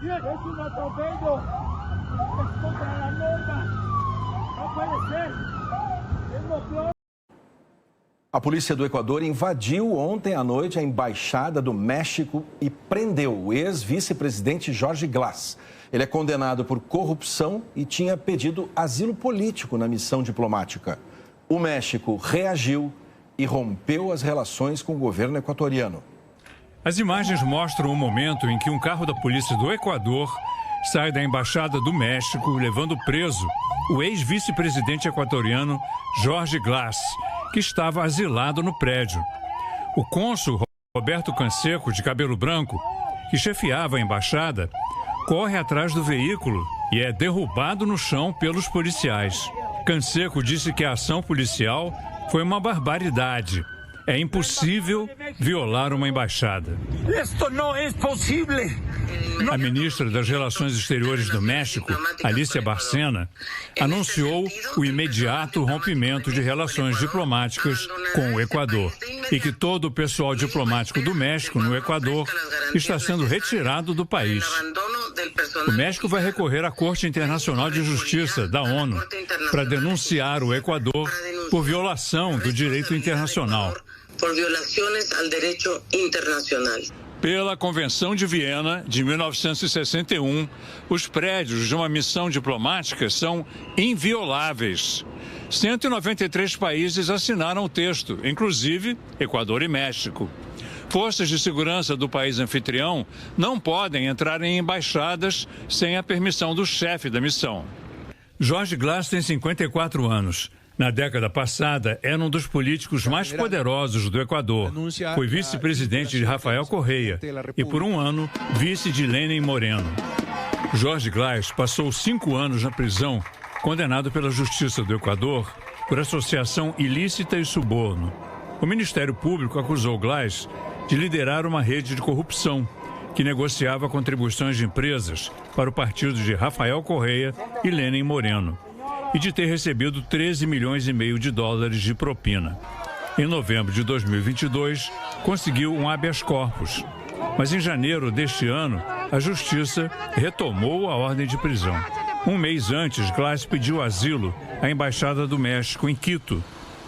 Es un atropello. Es contra la norma. No puede ser. Es lo peor. A polícia do Equador invadiu ontem à noite a Embaixada do México e prendeu o ex-vice-presidente Jorge Glass. Ele é condenado por corrupção e tinha pedido asilo político na missão diplomática. O México reagiu e rompeu as relações com o governo equatoriano. As imagens mostram o momento em que um carro da polícia do Equador sai da Embaixada do México levando preso o ex-vice-presidente equatoriano Jorge Glass, que estava asilado no prédio. O cônsul Roberto Canseco, de cabelo branco, que chefiava a embaixada, corre atrás do veículo e é derrubado no chão pelos policiais. Canseco disse que a ação policial foi uma barbaridade. É impossível violar uma embaixada. Esto no es posible. A ministra das Relações Exteriores do México, Alicia Bárcena, anunciou o imediato rompimento de relações diplomáticas com o Equador e que todo o pessoal diplomático do México no Equador está sendo retirado do país. O México vai recorrer à Corte Internacional de Justiça da ONU para denunciar o Equador por violação do direito internacional. Por violações ao direito internacional. Pela Convenção de Viena, de 1961, os prédios de uma missão diplomática são invioláveis. 193 países assinaram o texto, inclusive Equador e México. Forças de segurança do país anfitrião não podem entrar em embaixadas sem a permissão do chefe da missão. Jorge Glass tem 54 anos. Na década passada, era um dos políticos mais poderosos do Equador. Foi vice-presidente de Rafael Correa e, por um ano, vice de Lenin Moreno. Jorge Glass passou 5 anos na prisão, condenado pela Justiça do Equador por associação ilícita e suborno. O Ministério Público acusou Glass de liderar uma rede de corrupção que negociava contribuições de empresas para o partido de Rafael Correa e Lenin Moreno, e de ter recebido 13 milhões e meio de dólares de propina. Em novembro de 2022, conseguiu um habeas corpus. Mas em janeiro deste ano, a Justiça retomou a ordem de prisão. Um mês antes, Glass pediu asilo à Embaixada do México em Quito,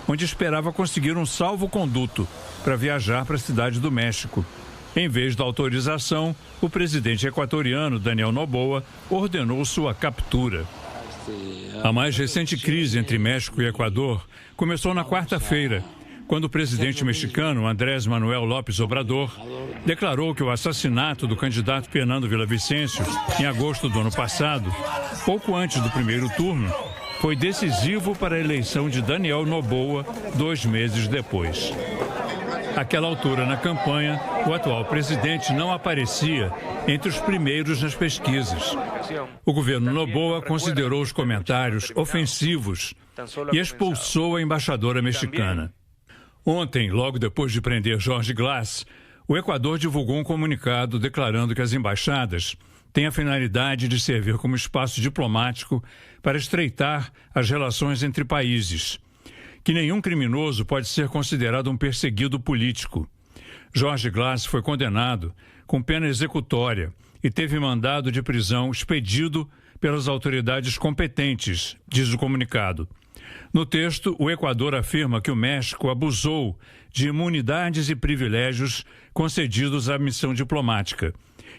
onde esperava conseguir um salvo-conduto para viajar para a cidade do México. Em vez da autorização, o presidente equatoriano, Daniel Noboa, ordenou sua captura. A mais recente crise entre México e Equador começou na quarta-feira, quando o presidente mexicano Andrés Manuel López Obrador declarou que o assassinato do candidato Fernando Villavicencio, em agosto do ano passado, pouco antes do primeiro turno, foi decisivo para a eleição de Daniel Noboa 2 meses depois. Àquela altura na campanha, o atual presidente não aparecia entre os primeiros nas pesquisas. O governo Noboa considerou os comentários ofensivos e expulsou a embaixadora mexicana. Ontem, logo depois de prender Jorge Glass, o Equador divulgou um comunicado declarando que as embaixadas têm a finalidade de servir como espaço diplomático para estreitar as relações entre países, que nenhum criminoso pode ser considerado um perseguido político. Jorge Glass foi condenado com pena executória e teve mandado de prisão expedido pelas autoridades competentes, diz o comunicado. No texto, o Equador afirma que o México abusou de imunidades e privilégios concedidos à missão diplomática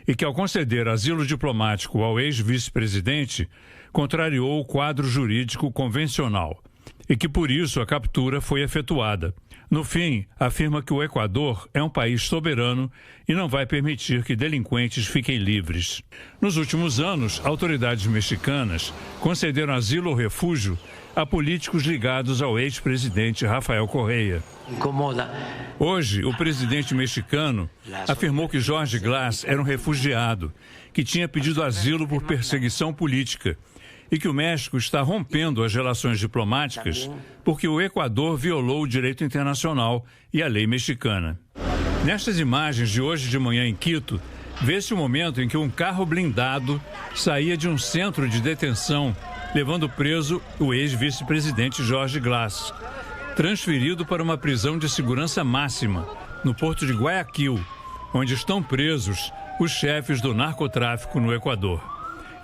e que, ao conceder asilo diplomático ao ex-vice-presidente, contrariou o quadro jurídico convencional e que, por isso, a captura foi efetuada. No fim, afirma que o Equador é um país soberano e não vai permitir que delinquentes fiquem livres. Nos últimos anos, autoridades mexicanas concederam asilo ou refúgio a políticos ligados ao ex-presidente Rafael Correa. Hoje, o presidente mexicano afirmou que Jorge Glass era um refugiado, que tinha pedido asilo por perseguição política e que o México está rompendo as relações diplomáticas porque o Equador violou o direito internacional e a lei mexicana. Nestas imagens de hoje de manhã em Quito, vê-se o momento em que um carro blindado saía de um centro de detenção, levando preso o ex-vice-presidente Jorge Glass, transferido para uma prisão de segurança máxima, no porto de Guayaquil, onde estão presos os chefes do narcotráfico no Equador.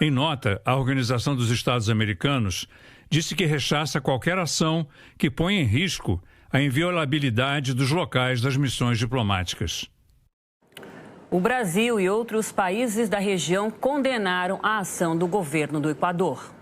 Em nota, a Organização dos Estados Americanos disse que rechaça qualquer ação que ponha em risco a inviolabilidade dos locais das missões diplomáticas. O Brasil e outros países da região condenaram a ação do governo do Equador.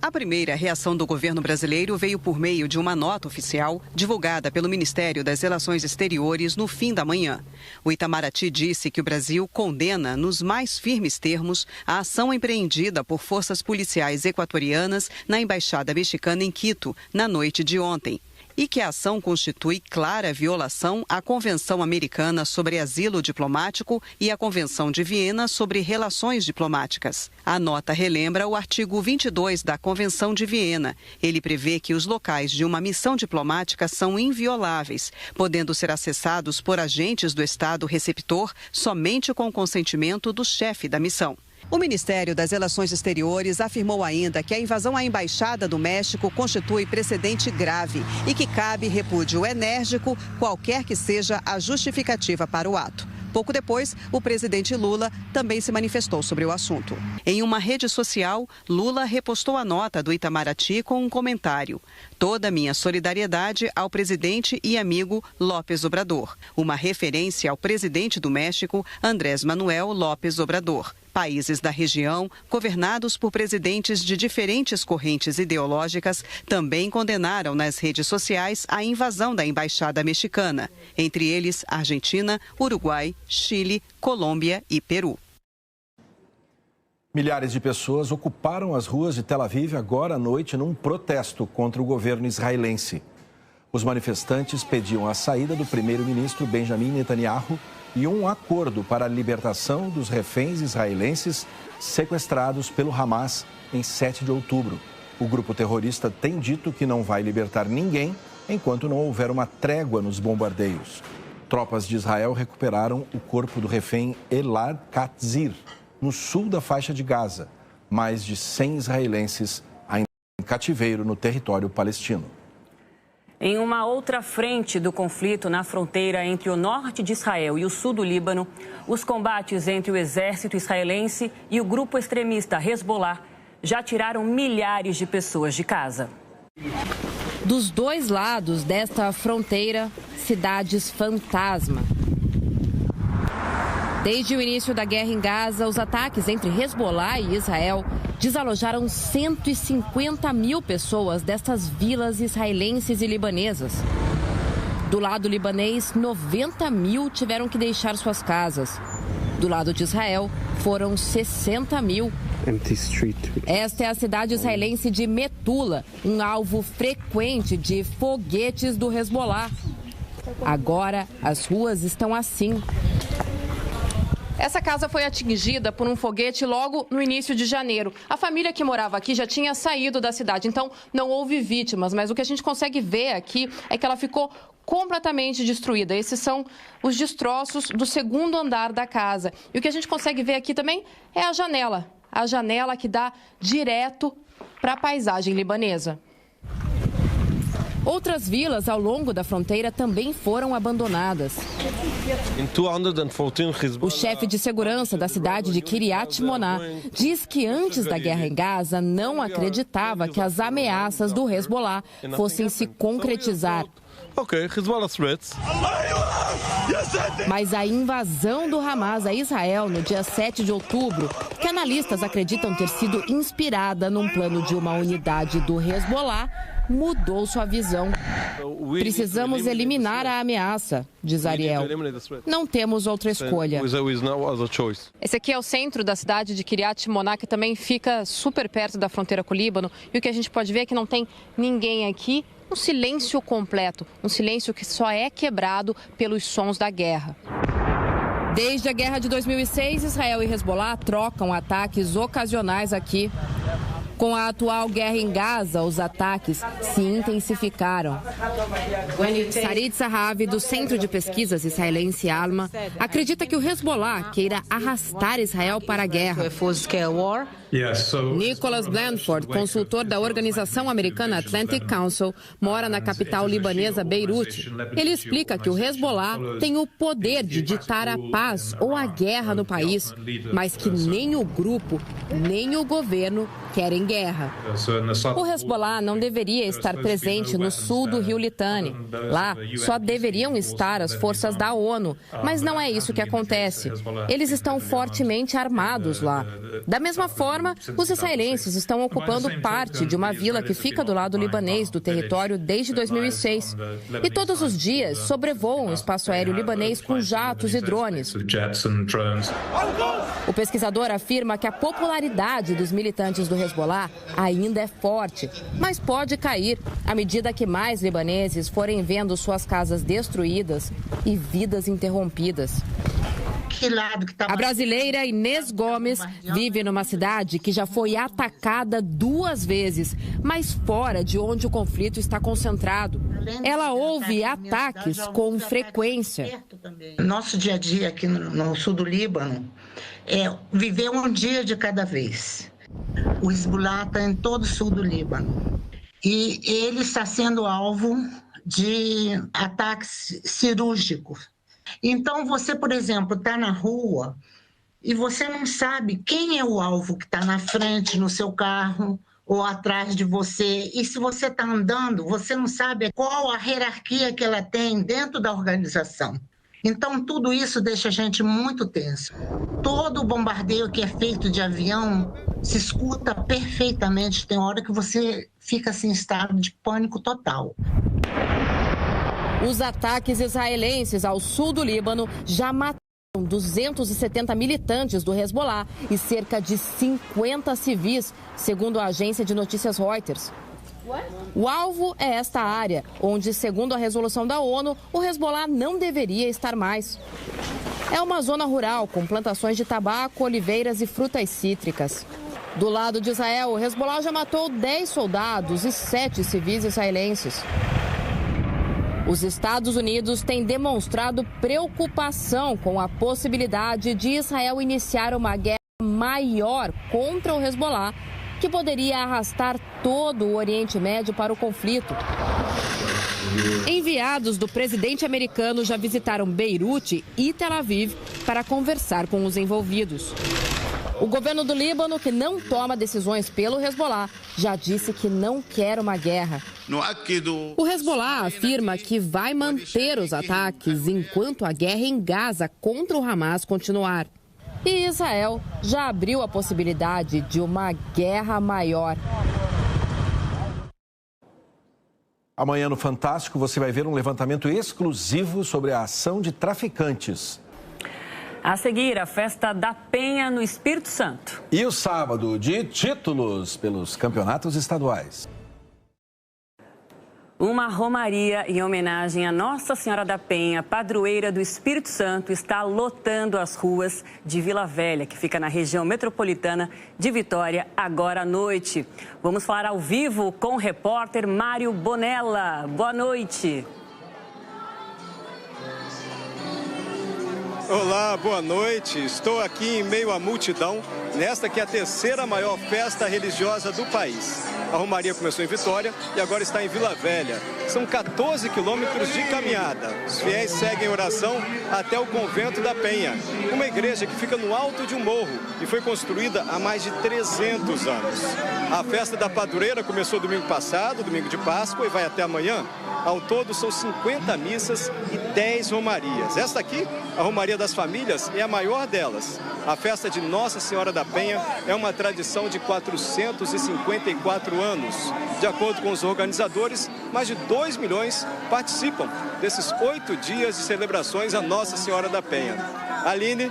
A primeira reação do governo brasileiro veio por meio de uma nota oficial divulgada pelo Ministério das Relações Exteriores no fim da manhã. O Itamaraty disse que o Brasil condena, nos mais firmes termos, a ação empreendida por forças policiais equatorianas na Embaixada Mexicana em Quito, na noite de ontem. E que a ação constitui clara violação à Convenção Americana sobre Asilo Diplomático e à Convenção de Viena sobre Relações Diplomáticas. A nota relembra o artigo 22 da Convenção de Viena. Ele prevê que os locais de uma missão diplomática são invioláveis, podendo ser acessados por agentes do Estado receptor somente com o consentimento do chefe da missão. O Ministério das Relações Exteriores afirmou ainda que a invasão à Embaixada do México constitui precedente grave e que cabe repúdio enérgico, qualquer que seja a justificativa para o ato. Pouco depois, o presidente Lula também se manifestou sobre o assunto. Em uma rede social, Lula repostou a nota do Itamaraty com um comentário: "Toda a minha solidariedade ao presidente e amigo López Obrador", uma referência ao presidente do México, Andrés Manuel López Obrador. Países da região, governados por presidentes de diferentes correntes ideológicas, também condenaram nas redes sociais a invasão da Embaixada Mexicana, entre eles Argentina, Uruguai, Chile, Colômbia e Peru. Milhares de pessoas ocuparam as ruas de Tel Aviv agora à noite num protesto contra o governo israelense. Os manifestantes pediam a saída do primeiro-ministro Benjamin Netanyahu e um acordo para a libertação dos reféns israelenses sequestrados pelo Hamas em 7 de outubro. O grupo terrorista tem dito que não vai libertar ninguém enquanto não houver uma trégua nos bombardeios. Tropas de Israel recuperaram o corpo do refém Elad Katzir, no sul da faixa de Gaza. Mais de 100 israelenses ainda em cativeiro no território palestino. Em uma outra frente do conflito na fronteira entre o norte de Israel e o sul do Líbano, os combates entre o exército israelense e o grupo extremista Hezbollah já tiraram milhares de pessoas de casa. Dos dois lados desta fronteira, cidades fantasma. Desde o início da guerra em Gaza, os ataques entre Hezbollah e Israel desalojaram 150 mil pessoas destas vilas israelenses e libanesas. Do lado libanês, 90 mil tiveram que deixar suas casas. Do lado de Israel, foram 60 mil. Esta é a cidade israelense de Metula, um alvo frequente de foguetes do Hezbollah. Agora, as ruas estão assim. Essa casa foi atingida por um foguete logo no início de janeiro. A família que morava aqui já tinha saído da cidade, então não houve vítimas. Mas o que a gente consegue ver aqui é que ela ficou completamente destruída. Esses são os destroços do segundo andar da casa. E o que a gente consegue ver aqui também é a janela que dá direto para a paisagem libanesa. Outras vilas ao longo da fronteira também foram abandonadas. O chefe de segurança da cidade de Kiryat Moná diz que antes da guerra em Gaza não acreditava que as ameaças do Hezbollah fossem se concretizar. Mas a invasão do Hamas a Israel no dia 7 de outubro, que analistas acreditam ter sido inspirada num plano de uma unidade do Hezbollah, mudou sua visão. Precisamos eliminar a ameaça, diz Ariel. Não temos outra escolha. Esse aqui é o centro da cidade de Kiryat Moná, que também fica super perto da fronteira com o Líbano. E o que a gente pode ver é que não tem ninguém aqui. Um silêncio completo, um silêncio que só é quebrado pelos sons da guerra. Desde a guerra de 2006, Israel e Hezbollah trocam ataques ocasionais aqui. Com a atual guerra em Gaza, os ataques se intensificaram. Sarit Zahavi, do Centro de Pesquisas Israelense Alma, acredita que o Hezbollah queira arrastar Israel para a guerra. Nicholas Blandford, consultor da organização americana Atlantic Council, mora na capital libanesa Beirute. Ele explica que o Hezbollah tem o poder de ditar a paz ou a guerra no país, mas que nem o grupo, nem o governo querem guerra. O Hezbollah não deveria estar presente no sul do rio Litani. Lá só deveriam estar as forças da ONU, mas não é isso que acontece. Eles estão fortemente armados lá. Da mesma forma, os israelenses estão ocupando parte de uma vila que fica do lado libanês do território desde 2006. E todos os dias sobrevoam o espaço aéreo libanês com jatos e drones. O pesquisador afirma que a popularidade dos militantes do Hezbollah ainda é forte, mas pode cair à medida que mais libaneses forem vendo suas casas destruídas e vidas interrompidas. A brasileira Inês Gomes vive numa cidade que já foi atacada 2 vezes, mas fora de onde o conflito está concentrado. Ela ouve ataques com frequência. Nosso dia a dia aqui no sul do Líbano é viver um dia de cada vez. O Hezbollah está em todo o sul do Líbano e ele está sendo alvo de ataques cirúrgicos. Então, você, por exemplo, está na rua e você não sabe quem é o alvo que está na frente no seu carro ou atrás de você. E se você está andando, você não sabe qual a hierarquia que ela tem dentro da organização. Então, tudo isso deixa a gente muito tenso. Todo o bombardeio que é feito de avião se escuta perfeitamente. Tem hora que você fica assim, em estado de pânico total. Os ataques israelenses ao sul do Líbano já mataram 270 militantes do Hezbollah e cerca de 50 civis, segundo a agência de notícias Reuters. O alvo é esta área, onde, segundo a resolução da ONU, o Hezbollah não deveria estar mais. É uma zona rural com plantações de tabaco, oliveiras e frutas cítricas. Do lado de Israel, o Hezbollah já matou 10 soldados e 7 civis israelenses. Os Estados Unidos têm demonstrado preocupação com a possibilidade de Israel iniciar uma guerra maior contra o Hezbollah, que poderia arrastar todo o Oriente Médio para o conflito. Enviados do presidente americano já visitaram Beirute e Tel Aviv para conversar com os envolvidos. O governo do Líbano, que não toma decisões pelo Hezbollah, já disse que não quer uma guerra. O Hezbollah afirma que vai manter os ataques enquanto a guerra em Gaza contra o Hamas continuar. E Israel já abriu a possibilidade de uma guerra maior. Amanhã no Fantástico você vai ver um levantamento exclusivo sobre a ação de traficantes. A seguir, a festa da Penha no Espírito Santo. E o sábado de títulos pelos campeonatos estaduais. Uma romaria em homenagem a Nossa Senhora da Penha, padroeira do Espírito Santo, está lotando as ruas de Vila Velha, que fica na região metropolitana de Vitória, agora à noite. Vamos falar ao vivo com o repórter Mário Bonella. Boa noite. Olá, boa noite. Estou aqui em meio à multidão, nesta que é a 3ª maior festa religiosa do país. A romaria começou em Vitória e agora está em Vila Velha. São 14 quilômetros de caminhada. Os fiéis seguem oração até o Convento da Penha, uma igreja que fica no alto de um morro e foi construída há mais de 300 anos. A festa da padroeira começou domingo passado, domingo de Páscoa, e vai até amanhã. Ao todo, são 50 missas e 10 romarias. Esta aqui, a Romaria das Famílias, é a maior delas. A festa de Nossa Senhora da Penha é uma tradição de 454 anos. De acordo com os organizadores, mais de 2 milhões participam desses 8 dias de celebrações a Nossa Senhora da Penha. Aline.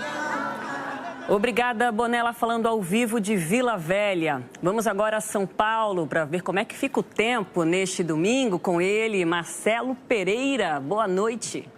Obrigada, Bonella, falando ao vivo de Vila Velha. Vamos agora a São Paulo para ver como é que fica o tempo neste domingo com ele, Marcelo Pereira. Boa noite.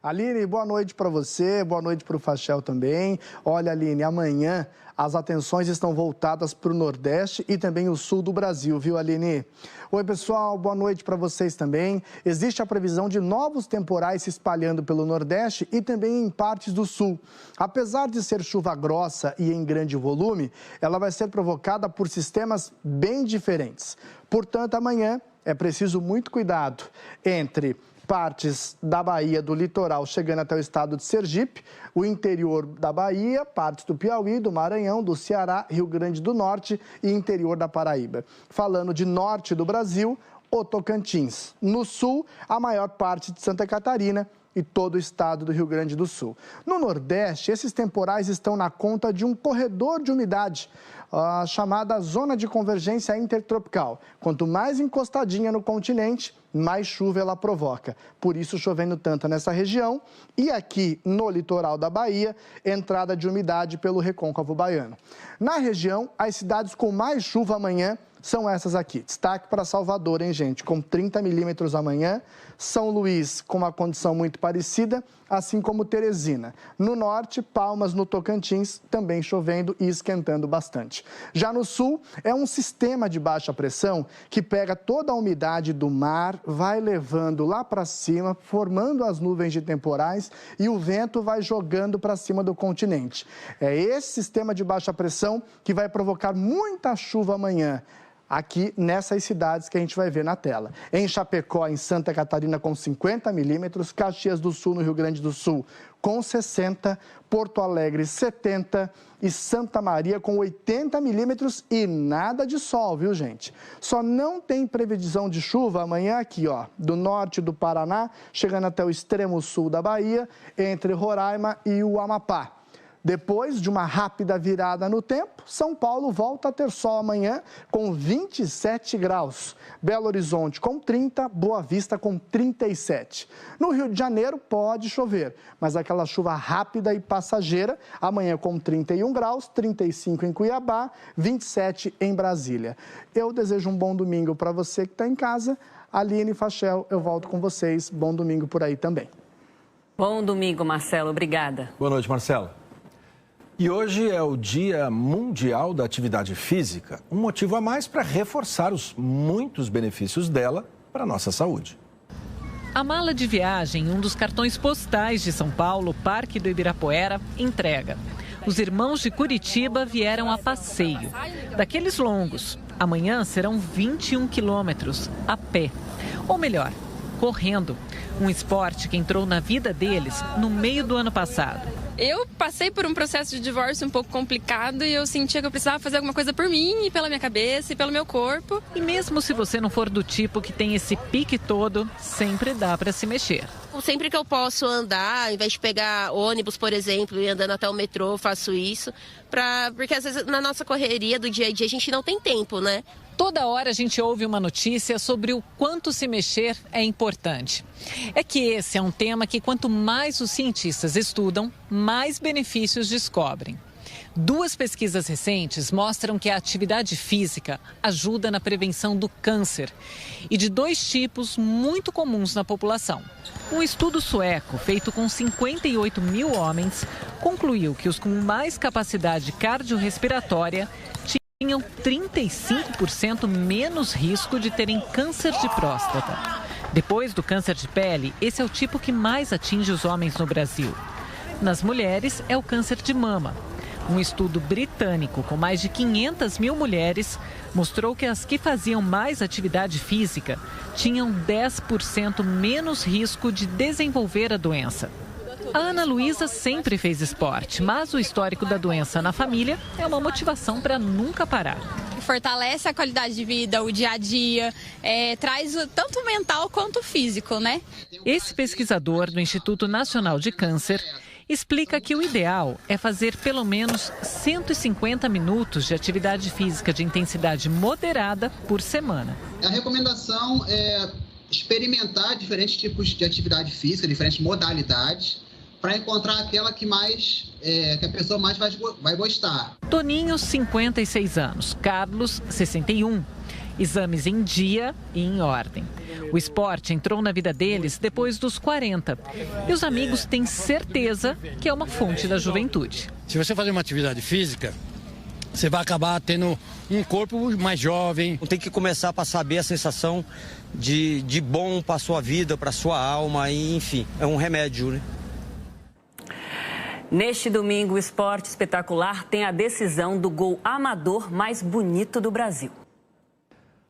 Aline, boa noite para você, boa noite para o Fachel também. Olha, Aline, amanhã as atenções estão voltadas para o Nordeste e também o Sul do Brasil, viu, Aline? Oi, pessoal, boa noite para vocês também. Existe a previsão de novos temporais se espalhando pelo Nordeste e também em partes do Sul. Apesar de ser chuva grossa e em grande volume, ela vai ser provocada por sistemas bem diferentes. Portanto, amanhã é preciso muito cuidado entre partes da Bahia do litoral chegando até o estado de Sergipe, o interior da Bahia, partes do Piauí, do Maranhão, do Ceará, Rio Grande do Norte e interior da Paraíba. Falando de norte do Brasil, o Tocantins. No sul, a maior parte de Santa Catarina e todo o estado do Rio Grande do Sul. No Nordeste, esses temporais estão na conta de um corredor de umidade, a chamada zona de convergência intertropical. Quanto mais encostadinha no continente, mais chuva ela provoca. Por isso, chovendo tanto nessa região e aqui no litoral da Bahia, entrada de umidade pelo recôncavo baiano. Na região, as cidades com mais chuva amanhã são essas aqui. Destaque para Salvador, hein, gente? Com 30 milímetros amanhã. São Luís com uma condição muito parecida, assim como Teresina. No norte, Palmas, no Tocantins, também chovendo e esquentando bastante. Já no sul, é um sistema de baixa pressão que pega toda a umidade do mar, vai levando lá para cima, formando as nuvens de temporais e o vento vai jogando para cima do continente. É esse sistema de baixa pressão que vai provocar muita chuva amanhã, aqui nessas cidades que a gente vai ver na tela. Em Chapecó, em Santa Catarina, com 50 milímetros, Caxias do Sul, no Rio Grande do Sul, com 60, Porto Alegre, 70 e Santa Maria com 80 milímetros e nada de sol, viu, gente? Só não tem previsão de chuva amanhã aqui, ó, do norte do Paraná, chegando até o extremo sul da Bahia, entre Roraima e o Amapá. Depois de uma rápida virada no tempo, São Paulo volta a ter sol amanhã com 27 graus. Belo Horizonte com 30, Boa Vista com 37. No Rio de Janeiro pode chover, mas aquela chuva rápida e passageira, amanhã com 31 graus, 35 em Cuiabá, 27 em Brasília. Eu desejo um bom domingo para você que está em casa. Aline e Fachel, eu volto com vocês. Bom domingo por aí também. Bom domingo, Marcelo. Obrigada. Boa noite, Marcelo. E hoje é o Dia Mundial da Atividade Física, um motivo a mais para reforçar os muitos benefícios dela para a nossa saúde. A mala de viagem, um dos cartões postais de São Paulo, Parque do Ibirapuera, entrega. Os irmãos de Curitiba vieram a passeio, daqueles longos. Amanhã serão 21 quilômetros a pé, ou melhor, correndo. Um esporte que entrou na vida deles no meio do ano passado. Eu passei por um processo de divórcio um pouco complicado e eu sentia que eu precisava fazer alguma coisa por mim e pela minha cabeça e pelo meu corpo. E mesmo se você não for do tipo que tem esse pique todo, sempre dá para se mexer. Sempre que eu posso andar, ao invés de pegar ônibus, por exemplo, e andando até o metrô, eu faço isso. Porque às vezes na nossa correria do dia a dia a gente não tem tempo, né? Toda hora a gente ouve uma notícia sobre o quanto se mexer é importante. É que esse é um tema que quanto mais os cientistas estudam, mais benefícios descobrem. 2 pesquisas recentes mostram que a atividade física ajuda na prevenção do câncer e de 2 tipos muito comuns na população. Um estudo sueco feito com 58 mil homens concluiu que os com mais capacidade cardiorrespiratória tinham 35% menos risco de terem câncer de próstata. Depois do câncer de pele, esse é o tipo que mais atinge os homens no Brasil. Nas mulheres, é o câncer de mama. Um estudo britânico com mais de 500 mil mulheres mostrou que as que faziam mais atividade física tinham 10% menos risco de desenvolver a doença. A Ana Luísa sempre fez esporte, mas o histórico da doença na família é uma motivação para nunca parar. Fortalece a qualidade de vida, o dia a dia, traz tanto o mental quanto o físico, né? Esse pesquisador do Instituto Nacional de Câncer explica que o ideal é fazer pelo menos 150 minutos de atividade física de intensidade moderada por semana. A recomendação é experimentar diferentes tipos de atividade física, diferentes modalidades, para encontrar aquela que a pessoa mais vai gostar. Toninho, 56 anos, Carlos, 61. exames em dia e em ordem. O esporte entrou na vida deles depois dos 40. E os amigos têm certeza que é uma fonte da juventude. Se você fazer uma atividade física, você vai acabar tendo um corpo mais jovem. Tem que começar para saber a sensação de bom para a sua vida, para a sua alma, e, enfim, é um remédio, né? Neste domingo, o Esporte Espetacular tem a decisão do gol amador mais bonito do Brasil.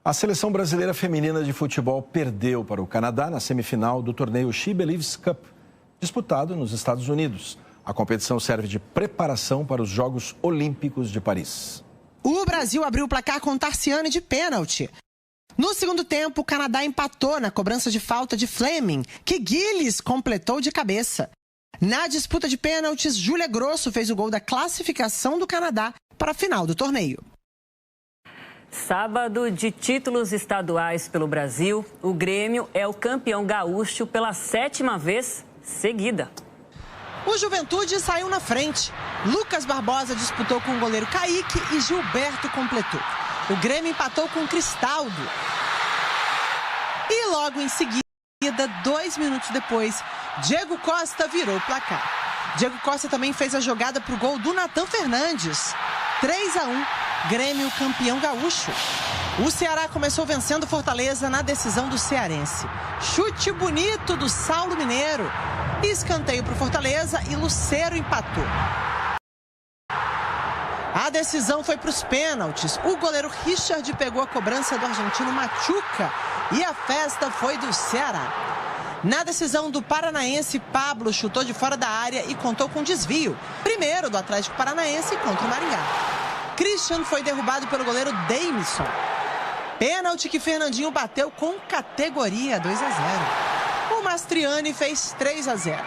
A seleção brasileira feminina de futebol perdeu para o Canadá na semifinal do torneio She Believes Cup, disputado nos Estados Unidos. A competição serve de preparação para os Jogos Olímpicos de Paris. O Brasil abriu o placar com Tarciane de pênalti. No segundo tempo, o Canadá empatou na cobrança de falta de Fleming, que Gilles completou de cabeça. Na disputa de pênaltis, Júlia Grosso fez o gol da classificação do Canadá para a final do torneio. Sábado de títulos estaduais pelo Brasil, o Grêmio é o campeão gaúcho pela 7ª vez seguida. O Juventude saiu na frente. Lucas Barbosa disputou com o goleiro Kaique e Gilberto completou. O Grêmio empatou com Cristaldo. E logo em seguida, 2 minutos depois, Diego Costa virou o placar. Diego Costa também fez a jogada para o gol do Natan Fernandes. 3-1, Grêmio campeão gaúcho. O Ceará começou vencendo Fortaleza na decisão do cearense. Chute bonito do Saulo Mineiro. Escanteio para o Fortaleza e Lucero empatou. A decisão foi para os pênaltis. O goleiro Richard pegou a cobrança do argentino Machuca e a festa foi do Ceará. Na decisão do paranaense, Pablo chutou de fora da área e contou com desvio. Primeiro do Atlético Paranaense contra o Maringá. Christian foi derrubado pelo goleiro Deimison. Pênalti que Fernandinho bateu com categoria, 2-0. O Mastriani fez 3-0.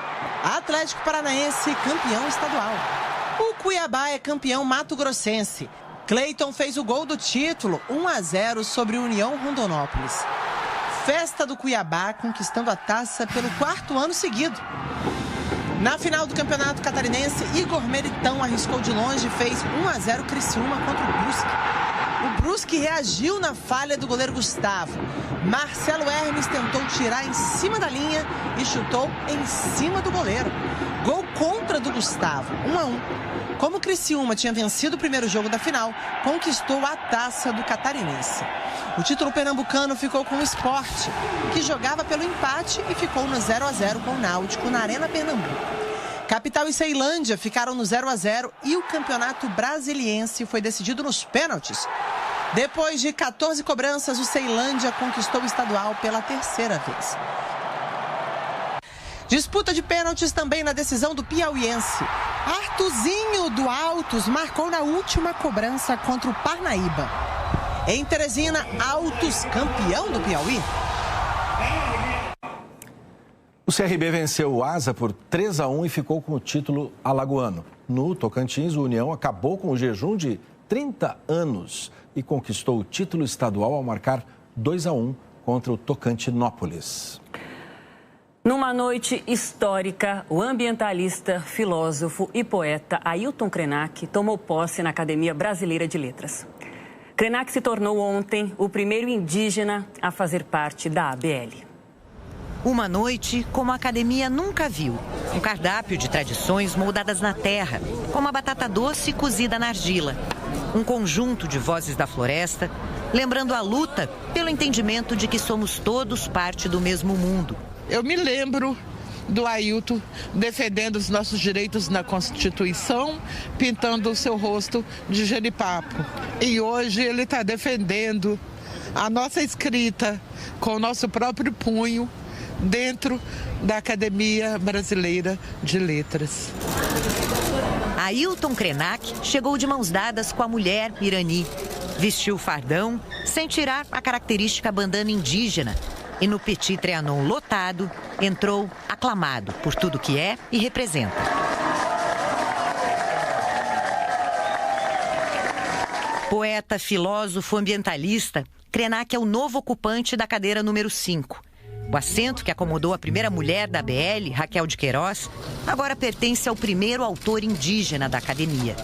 Atlético Paranaense campeão estadual. O Cuiabá é campeão mato-grossense. Cleiton fez o gol do título, 1-0 sobre o União Rondonópolis. Festa do Cuiabá conquistando a taça pelo 4º ano seguido. Na final do Campeonato Catarinense, Igor Meritão arriscou de longe e fez 1-0 Criciúma contra o Brusque. O Brusque reagiu na falha do goleiro Gustavo. Marcelo Hermes tentou tirar em cima da linha e chutou em cima do goleiro. Gol contra do Gustavo, 1-1. Como o Criciúma tinha vencido o primeiro jogo da final, conquistou a taça do Catarinense. O título pernambucano ficou com o Sport, que jogava pelo empate e ficou no 0-0 com o Náutico na Arena Pernambuco. Capital e Ceilândia ficaram no 0-0 e o Campeonato Brasiliense foi decidido nos pênaltis. Depois de 14 cobranças, o Ceilândia conquistou o estadual pela 3ª vez. Disputa de pênaltis também na decisão do piauiense. Artuzinho do Altos marcou na última cobrança contra o Parnaíba. Em Teresina, Altos campeão do Piauí. O CRB venceu o Asa por 3-1 e ficou com o título alagoano. No Tocantins, o União acabou com o jejum de 30 anos e conquistou o título estadual ao marcar 2-1 contra o Tocantinópolis. Numa noite histórica, o ambientalista, filósofo e poeta Ailton Krenak tomou posse na Academia Brasileira de Letras. Krenak se tornou ontem o primeiro indígena a fazer parte da ABL. Uma noite como a academia nunca viu. Um cardápio de tradições moldadas na terra, como a batata doce cozida na argila. Um conjunto de vozes da floresta, lembrando a luta pelo entendimento de que somos todos parte do mesmo mundo. Eu me lembro do Ailton defendendo os nossos direitos na Constituição, pintando o seu rosto de jenipapo. E hoje ele está defendendo a nossa escrita com o nosso próprio punho dentro da Academia Brasileira de Letras. Ailton Krenak chegou de mãos dadas com a mulher irani. Vestiu fardão sem tirar a característica bandana indígena. E no Petit Trianon lotado, entrou aclamado por tudo que é e representa. Poeta, filósofo, ambientalista, Krenak é o novo ocupante da cadeira número 5. O assento que acomodou a primeira mulher da ABL, Raquel de Queiroz, agora pertence ao primeiro autor indígena da academia.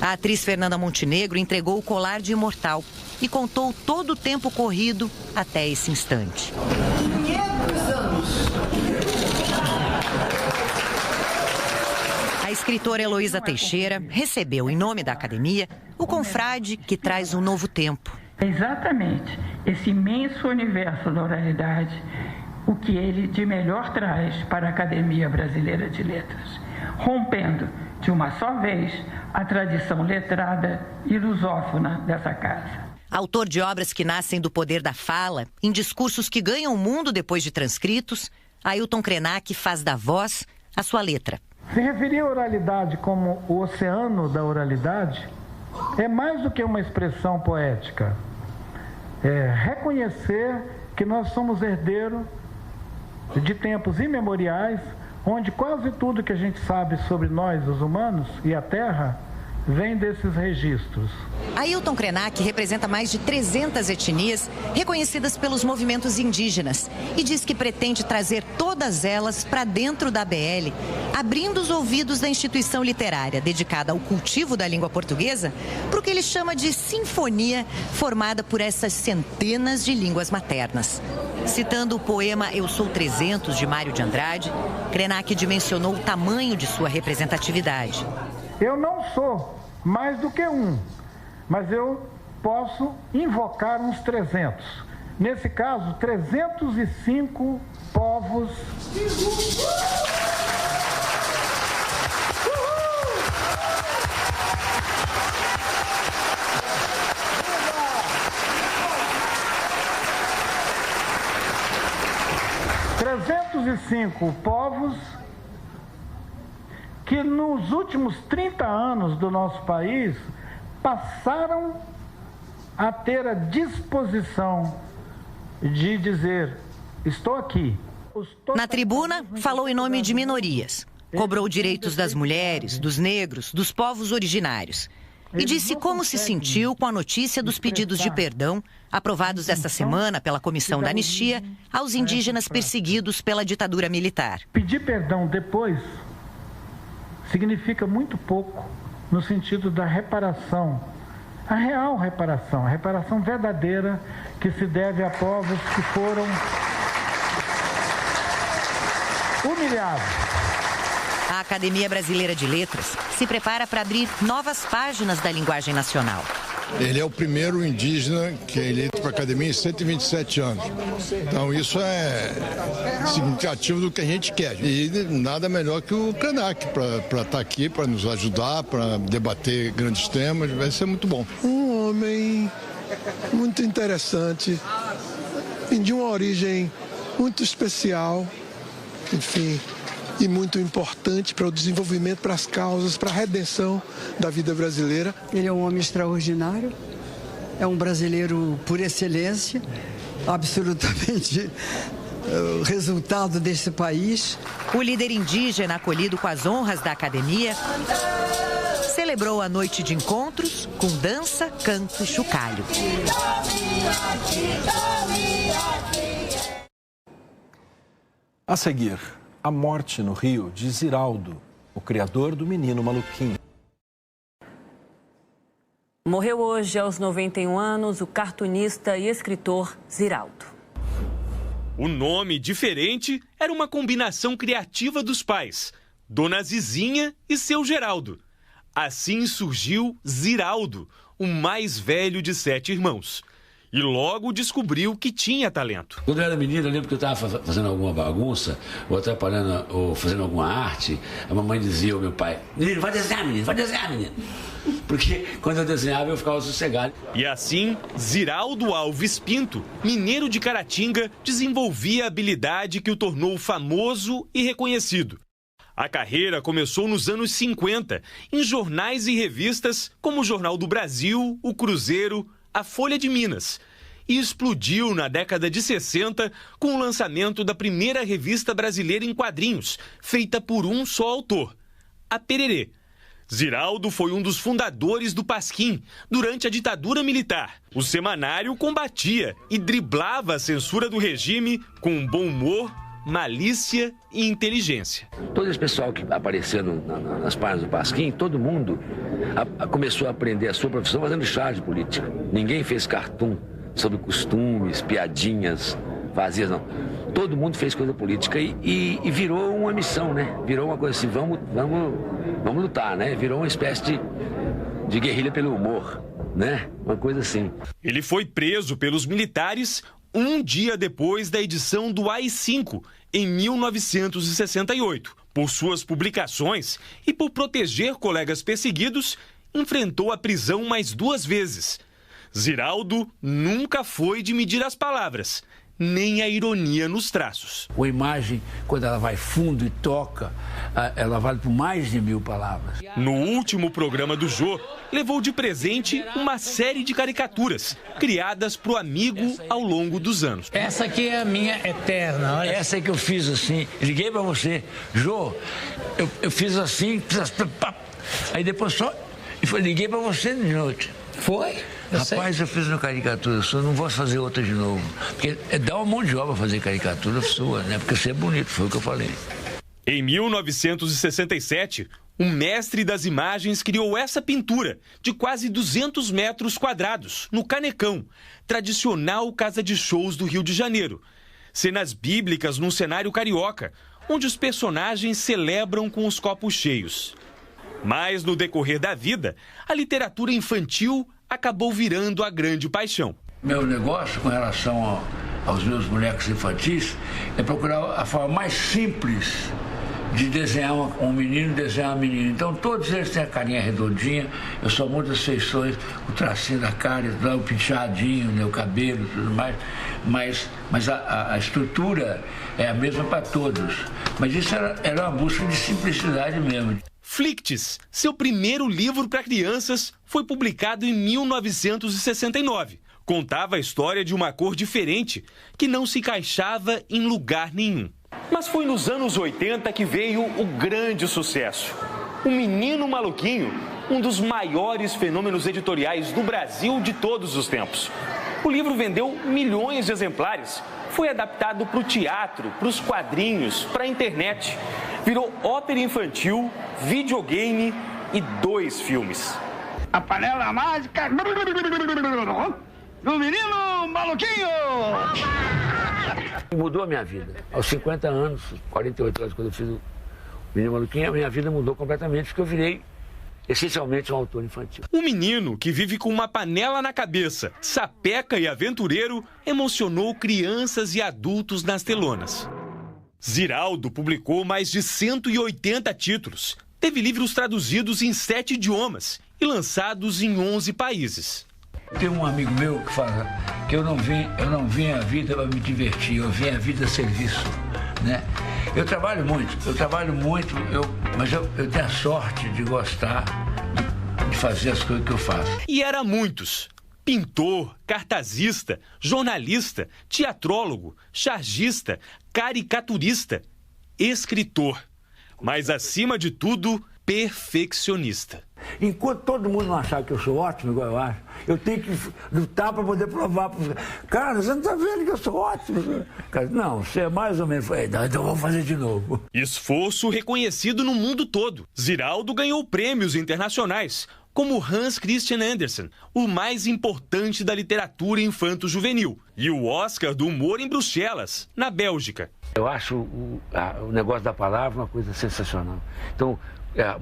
A atriz Fernanda Montenegro entregou o colar de imortal. e contou todo o tempo corrido até esse instante. 500 anos. A escritora Heloísa Teixeira recebeu, em nome da academia, o confrade que traz um novo tempo. Exatamente esse imenso universo da oralidade, o que ele de melhor traz para a Academia Brasileira de Letras, rompendo de uma só vez a tradição letrada e lusófona dessa casa. Autor de obras que nascem do poder da fala, em discursos que ganham o mundo depois de transcritos, Ailton Krenak faz da voz a sua letra. Se referir à oralidade como o oceano da oralidade é mais do que uma expressão poética. É reconhecer que nós somos herdeiros de tempos imemoriais, onde quase tudo que a gente sabe sobre nós, os humanos, e a Terra, vem desses registros. Ailton Krenak representa mais de 300 etnias reconhecidas pelos movimentos indígenas e diz que pretende trazer todas elas para dentro da ABL, abrindo os ouvidos da instituição literária dedicada ao cultivo da língua portuguesa para o que ele chama de sinfonia formada por essas centenas de línguas maternas. Citando o poema Eu Sou 300, de Mário de Andrade, Krenak dimensionou o tamanho de sua representatividade. Eu não sou mais do que um, mas eu posso invocar uns 300. Nesse caso, 305 povos. 305 povos que nos últimos 30 anos do nosso país passaram a ter a disposição de dizer, estou aqui. Na tribuna, falou em nome de minorias. Cobrou direitos das mulheres, dos negros, dos povos originários. E disse como se sentiu com a notícia dos pedidos de perdão aprovados esta semana pela Comissão da Anistia aos indígenas perseguidos pela ditadura militar. Pedir perdão depois significa muito pouco no sentido da reparação, a real reparação, a reparação verdadeira que se deve a povos que foram humilhados. A Academia Brasileira de Letras se prepara para abrir novas páginas da linguagem nacional. Ele é o primeiro indígena que é eleito para a Academia em 127 anos. Então isso é significativo do que a gente quer. E nada melhor que o Krenak para estar aqui, para nos ajudar, para debater grandes temas. Vai ser muito bom. Um homem muito interessante, de uma origem muito especial, enfim, e muito importante para o desenvolvimento, para as causas, para a redenção da vida brasileira. Ele é um homem extraordinário, é um brasileiro por excelência, absolutamente o resultado desse país. O líder indígena, acolhido com as honras da academia, celebrou a noite de encontros com dança, canto e chocalho. A seguir, a morte no Rio de Ziraldo, o criador do Menino Maluquinho. Morreu hoje, aos 91 anos, o cartunista e escritor Ziraldo. O nome diferente era uma combinação criativa dos pais, Dona Zizinha e seu Geraldo. Assim surgiu Ziraldo, o mais velho de 7 irmãos. E logo descobriu que tinha talento. Quando eu era menino, eu lembro que eu estava fazendo alguma bagunça, ou atrapalhando, ou fazendo alguma arte, a mamãe dizia ao meu pai, menino, vai desenhar, menino. Porque quando eu desenhava, eu ficava sossegado. E assim, Ziraldo Alves Pinto, mineiro de Caratinga, desenvolvia a habilidade que o tornou famoso e reconhecido. A carreira começou nos anos 50, em jornais e revistas como o Jornal do Brasil, o Cruzeiro, a Folha de Minas, e explodiu na década de 60 com o lançamento da primeira revista brasileira em quadrinhos, feita por um só autor, a Pererê. Ziraldo foi um dos fundadores do Pasquim durante a ditadura militar. O semanário combatia e driblava a censura do regime com bom humor, malícia e inteligência. Todo esse pessoal que apareceu nas páginas do Pasquim, todo mundo começou a aprender a sua profissão fazendo charge política. Ninguém fez cartoon sobre costumes, piadinhas vazias, não. Todo mundo fez coisa política e virou uma missão, né? Virou uma coisa assim, vamos lutar, né? Virou uma espécie de guerrilha pelo humor, né? Uma coisa assim. Ele foi preso pelos militares um dia depois da edição do AI-5, em 1968. Por suas publicações e por proteger colegas perseguidos, enfrentou a prisão mais 2 vezes. Ziraldo nunca foi de medir as palavras, nem a ironia nos traços. A imagem, quando ela vai fundo e toca, ela vale por mais de 1000 palavras. No último programa do Jô, levou de presente uma série de caricaturas criadas pro amigo ao longo dos anos. Essa aqui é a minha eterna. Olha. Essa que eu fiz assim, liguei pra você, Jô, eu fiz assim, aí depois só liguei pra você de noite. Foi? Rapaz, eu fiz uma caricatura sua, não vou fazer outra de novo. Porque dá uma mão de obra fazer caricatura sua, né? Porque você é bonito, foi o que eu falei. Em 1967, um mestre das imagens criou essa pintura de quase 200 metros quadrados, no Canecão, tradicional casa de shows do Rio de Janeiro. Cenas bíblicas num cenário carioca, onde os personagens celebram com os copos cheios. Mas, no decorrer da vida, a literatura infantil acabou virando a grande paixão. Meu negócio com relação aos meus bonecos infantis é procurar a forma mais simples de desenhar um menino e desenhar uma menina. Então, todos eles têm a carinha redondinha, eu sou muitas feições, o tracinho da cara, o penteadinho, né, o cabelo e tudo mais, mas a estrutura é a mesma para todos. Mas isso era uma busca de simplicidade mesmo. Flicts, seu primeiro livro para crianças, foi publicado em 1969. Contava a história de uma cor diferente que não se encaixava em lugar nenhum. Mas foi nos anos 80 que veio o grande sucesso. O Menino Maluquinho, um dos maiores fenômenos editoriais do Brasil de todos os tempos. O livro vendeu milhões de exemplares, foi adaptado para o teatro, para os quadrinhos, para a internet. Virou ópera infantil, videogame e 2 filmes. A panela mágica do Menino Maluquinho! Mudou a minha vida. Aos 50 anos, 48 anos, quando eu fiz o Menino Maluquinho, a minha vida mudou completamente, porque eu virei essencialmente um autor infantil. O menino que vive com uma panela na cabeça, sapeca e aventureiro, emocionou crianças e adultos nas telonas. Ziraldo publicou mais de 180 títulos, teve livros traduzidos em 7 idiomas e lançados em 11 países. Tem um amigo meu que fala que eu não vim à vida para me divertir, eu vim à vida a serviço, né? Eu trabalho muito, mas eu tenho a sorte de gostar de fazer as coisas que eu faço. E era muitos. Pintor, cartazista, jornalista, teatrólogo, chargista, caricaturista, escritor. Mas, acima de tudo, perfeccionista. Enquanto todo mundo não achar que eu sou ótimo, igual eu acho, eu tenho que lutar para poder provar. Cara, você não está vendo que eu sou ótimo? Cara, não, você é mais ou menos. Então vamos fazer de novo. Esforço reconhecido no mundo todo. Ziraldo ganhou prêmios internacionais, como Hans Christian Andersen, o mais importante da literatura infanto-juvenil, e o Oscar do humor em Bruxelas, na Bélgica. Eu acho o negócio da palavra uma coisa sensacional. Então,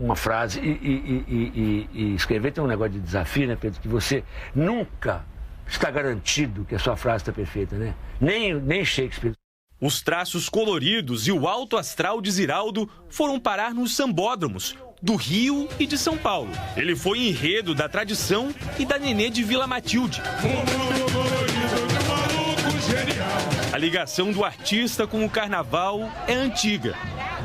uma frase e escrever tem um negócio de desafio, né, Pedro? Que você nunca está garantido que a sua frase está perfeita, né? Nem Shakespeare. Os traços coloridos e o alto astral de Ziraldo foram parar nos sambódromos do Rio e de São Paulo. Ele foi enredo da Tradição e da Nenê de Vila Matilde. A ligação do artista com o carnaval é antiga.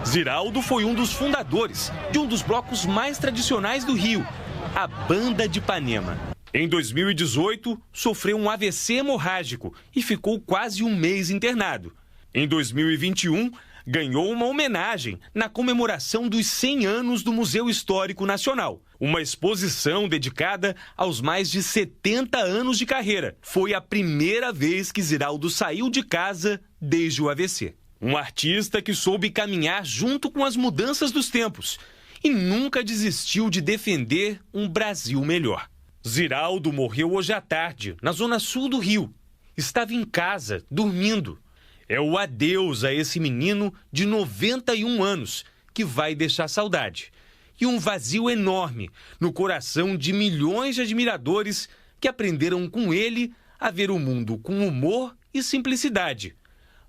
Ziraldo foi um dos fundadores de um dos blocos mais tradicionais do Rio, a Banda de Ipanema. Em 2018, sofreu um AVC hemorrágico e ficou quase um mês internado. Em 2021, ganhou uma homenagem na comemoração dos 100 anos do Museu Histórico Nacional. Uma exposição dedicada aos mais de 70 anos de carreira. Foi a primeira vez que Ziraldo saiu de casa desde o AVC. Um artista que soube caminhar junto com as mudanças dos tempos e nunca desistiu de defender um Brasil melhor. Ziraldo morreu hoje à tarde, na zona sul do Rio. Estava em casa, dormindo. É o adeus a esse menino de 91 anos, que vai deixar saudade. E um vazio enorme no coração de milhões de admiradores que aprenderam com ele a ver o mundo com humor e simplicidade.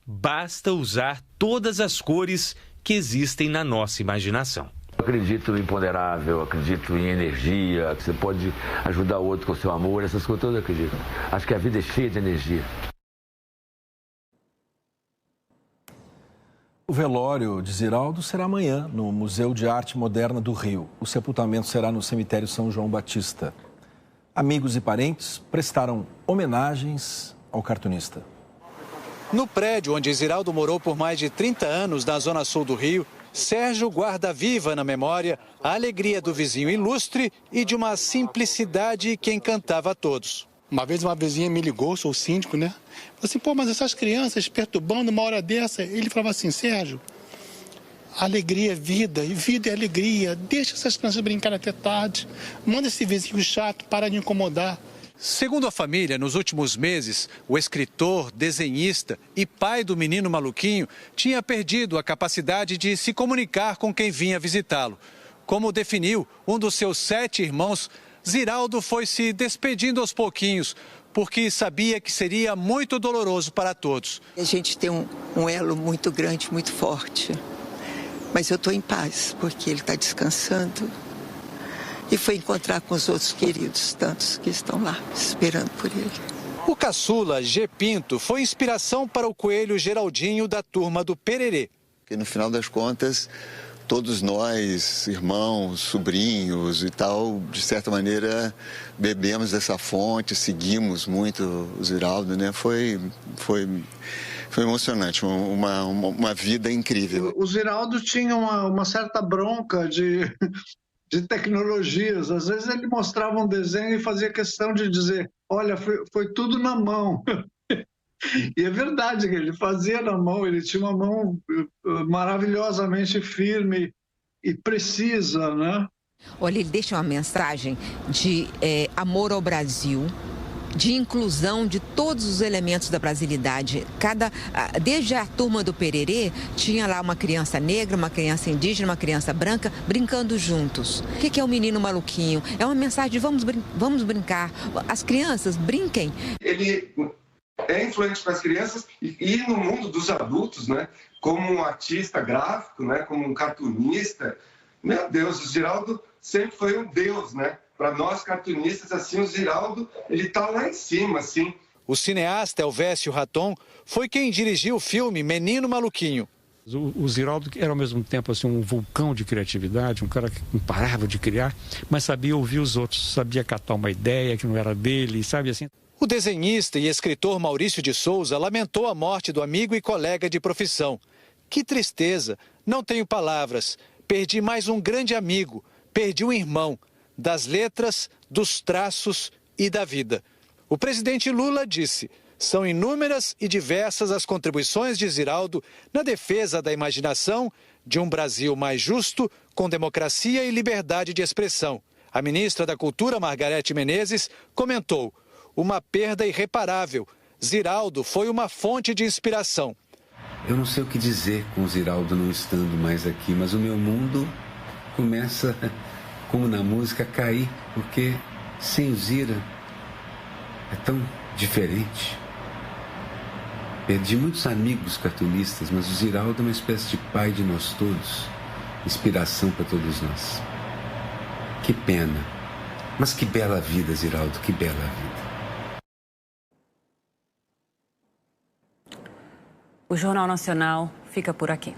Basta usar todas as cores que existem na nossa imaginação. Acredito no imponderável, acredito em energia, que você pode ajudar o outro com o seu amor, essas coisas todas eu acredito. Acho que a vida é cheia de energia. O velório de Ziraldo será amanhã no Museu de Arte Moderna do Rio. O sepultamento será no cemitério São João Batista. Amigos e parentes prestaram homenagens ao cartunista. No prédio onde Ziraldo morou por mais de 30 anos, na zona sul do Rio, Sérgio guarda viva na memória a alegria do vizinho ilustre e de uma simplicidade que encantava a todos. Uma vez uma vizinha me ligou, sou síndico, né? Falei assim, pô, mas essas crianças perturbando uma hora dessa. Ele falava assim, Sérgio, alegria é vida, e vida é alegria. Deixa essas crianças brincarem até tarde. Manda esse vizinho chato parar de incomodar. Segundo a família, nos últimos meses, o escritor, desenhista e pai do menino maluquinho tinha perdido a capacidade de se comunicar com quem vinha visitá-lo. Como definiu um dos seus 7 irmãos, Ziraldo foi se despedindo aos pouquinhos, porque sabia que seria muito doloroso para todos. A gente tem um elo muito grande, muito forte, mas eu estou em paz, porque ele está descansando e foi encontrar com os outros queridos, tantos que estão lá, esperando por ele. O caçula G. Pinto foi inspiração para o coelho Geraldinho da turma do Pererê. Que no final das contas, todos nós, irmãos, sobrinhos e tal, de certa maneira, bebemos dessa fonte, seguimos muito o Ziraldo, né? Foi emocionante, uma vida incrível. O Ziraldo tinha uma certa bronca de tecnologias. Às vezes ele mostrava um desenho e fazia questão de dizer, olha, foi tudo na mão. E é verdade que ele fazia na mão, ele tinha uma mão maravilhosamente firme e precisa, né? Olha, ele deixa uma mensagem de amor ao Brasil, de inclusão de todos os elementos da brasilidade. Desde a turma do Pererê, tinha lá uma criança negra, uma criança indígena, uma criança branca, brincando juntos. O que é o menino maluquinho? É uma mensagem de vamos brincar. As crianças, brinquem. Ele é influente para as crianças e no mundo dos adultos, né? Como um artista gráfico, né? Como um cartunista. Meu Deus, o Ziraldo sempre foi um deus, né? Para nós cartunistas, assim, o Ziraldo, ele tá lá em cima, assim. O cineasta Elvésio Raton foi quem dirigiu o filme Menino Maluquinho. O Ziraldo era ao mesmo tempo assim, um vulcão de criatividade, um cara que não parava de criar, mas sabia ouvir os outros, sabia catar uma ideia que não era dele, sabe assim. O desenhista e escritor Maurício de Souza lamentou a morte do amigo e colega de profissão. Que tristeza, não tenho palavras. Perdi mais um grande amigo, perdi um irmão, das letras, dos traços e da vida. O presidente Lula disse, são inúmeras e diversas as contribuições de Ziraldo na defesa da imaginação de um Brasil mais justo, com democracia e liberdade de expressão. A ministra da Cultura, Margarete Menezes, comentou, uma perda irreparável. Ziraldo foi uma fonte de inspiração. Eu não sei o que dizer com o Ziraldo não estando mais aqui, mas o meu mundo começa, como na música, a cair, porque sem o Zira é tão diferente. Perdi muitos amigos cartunistas, mas o Ziraldo é uma espécie de pai de nós todos, inspiração para todos nós. Que pena, mas que bela vida, Ziraldo, que bela vida. O Jornal Nacional fica por aqui.